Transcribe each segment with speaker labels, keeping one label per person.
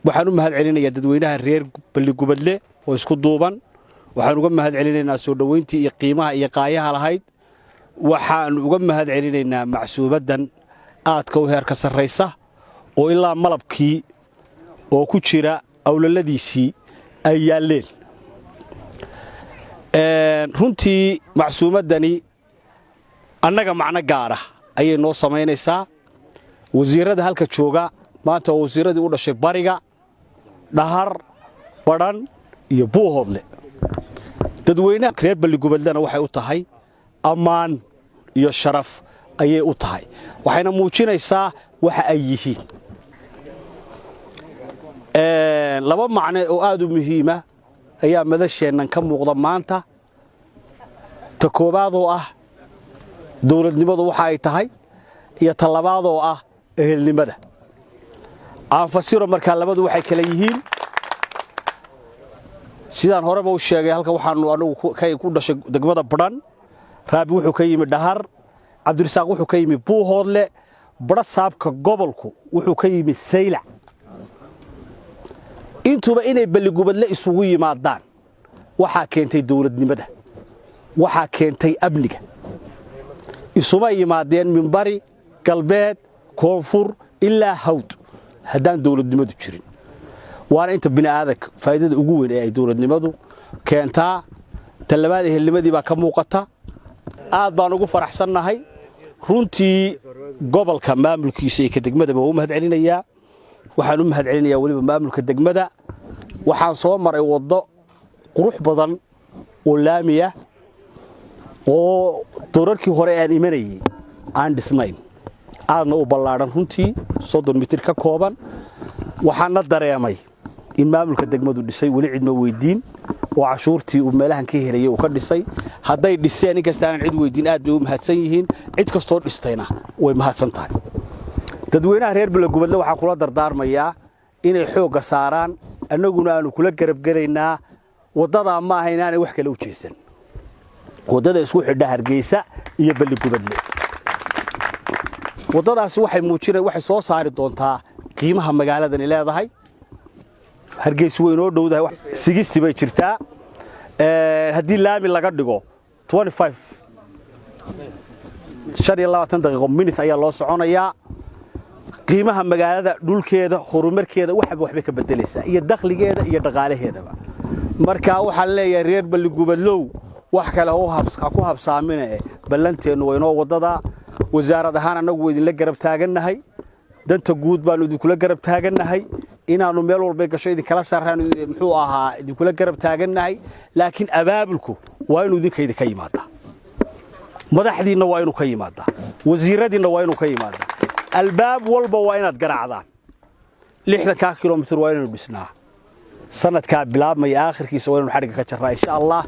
Speaker 1: waxaan u mahad celinayaa dadweynaha reer Balligubadle oo isku duuban waxaan uga mahad celinaynaa soo dhaweyntii iyo qiimaha iyo qaayaha lahayd waxaan uga mahad celinaynaa macsuubadan aadka u heerka sarreysa oo ilaa malabkii oo ku jira awlaladiisii ay yaaleen runtii macsuumadani annaga macna gaar ah ayay noo samaynaysaa wasiirada halka jooga maanta wasiiradii u dhashay bariga dhahar badhan iyo buuhoodle dadweynaha reer Balligubadlena waxay u tahay ammaan iyo sharaf ayay u tahay waxayna muujinaysaa waxa ay yihiin laba macne oo aad u muhiim ah ayaa madasheenan ka muuqda maanta ta koobaad oo ah dawladnimadu waxa ay tahay iyo ta labaad oo ah ehelnimada aan fasiro marka labadu waxay kala yihiin sidaan horeba u sheegay halka waxaanu anagu ku dhashay degmada Badhan Raabi wuxuu ka yimid Dhahar Cabdirasaaq wuxuu ka yimid Buuhoodle Badha saabka gobolku wuxuu ka yimid Saylac intuba inay Balligubadle isugu yimaadaan waxa keentay dawladnimada waxa keentay amniga isuma yimaadeen min bari galbeed koonfur ilaa hawd haddaan dawladnimadu jirin waana inta bini'aadamka faa'iidada ugu weyn ee ay dawladnimadu keentaa talabaad ehelnimadii baa ka muuqata aad baan ugu faraxsanahay runtii gobolka maamulkiisa ee degmada baa u mahad celinayaa waxaan u mahad celinayaa waliba maamulka degmada waxaan soo maray wado qurux badan oo laamiya oo doorarkii hore aan imanayay aan dhisnayn aadna u ballaaran runtii 30 mitir ka kooban waxaan la dareemay in maamulka degmadu dhisay wali cidma weydiin oo cashuurtii uu meelahan ka helay uu ka dhisay haday dhiseen in kasta aan cid weydiin aad bay u mahadsan yihiin cid kasto dhistayna way mahadsan tahay dadweynaha reer Balligubadle waxa kula dardaarmayaa inay xoog saaraan annaguna aanu kula garab galaynaa wadada ma aha inaanay wax kale u jeesan wadada isku xidha Hargeysa iyo Balligubadle wadadaasi waxay soo saari doontaa qiimaha magaaladan leedahay Hargeysa way noo dhowdahay 60 bay jirtaa hadii laami laga dhigo 25 daqiiqo minute ayaa loo soconayaa qiimaha magaalada dhulkeeda horumarkeeda waxba ka bedelaysaa iyo dakhligeeda iyo dhaqaalaheedaba marka waxa leeyahay reer Balligubadlow wax kale oo ku habsaamina ballanteenu way noo wadada wasaaradda ahaan anagu idin la garab taaganahay danta guud baan idin kula garab taaganahay inaanu meel walba gasho idin kala saaraan muxuu ahaa idin kula garab taaganahay laakiin abaabulku waa inuu idinka ka yimaada madaxdiina waa inuu ka yimaada wasiiradiina waa inuu ka yimaada albaab walba waa inaad garaacdaan 60 kilomitir waa inuu dhisnaa sanadka bilaabmay aakhirkiisa waa inuu xariga ka jaraa insha Allah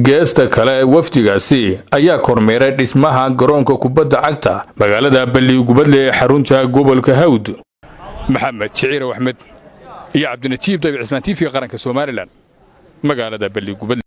Speaker 2: geesta kale wafdigaasi ayaa kormeeray dhismaha garoonka kubadda cagta magaalada Balligubadle ee xarunta gobolka Hawd maxamed Shiciir Ahmed iyo Cabdinajiib Dabic Ismaan TV qaranka Soomaaliland magaalada Balligubadle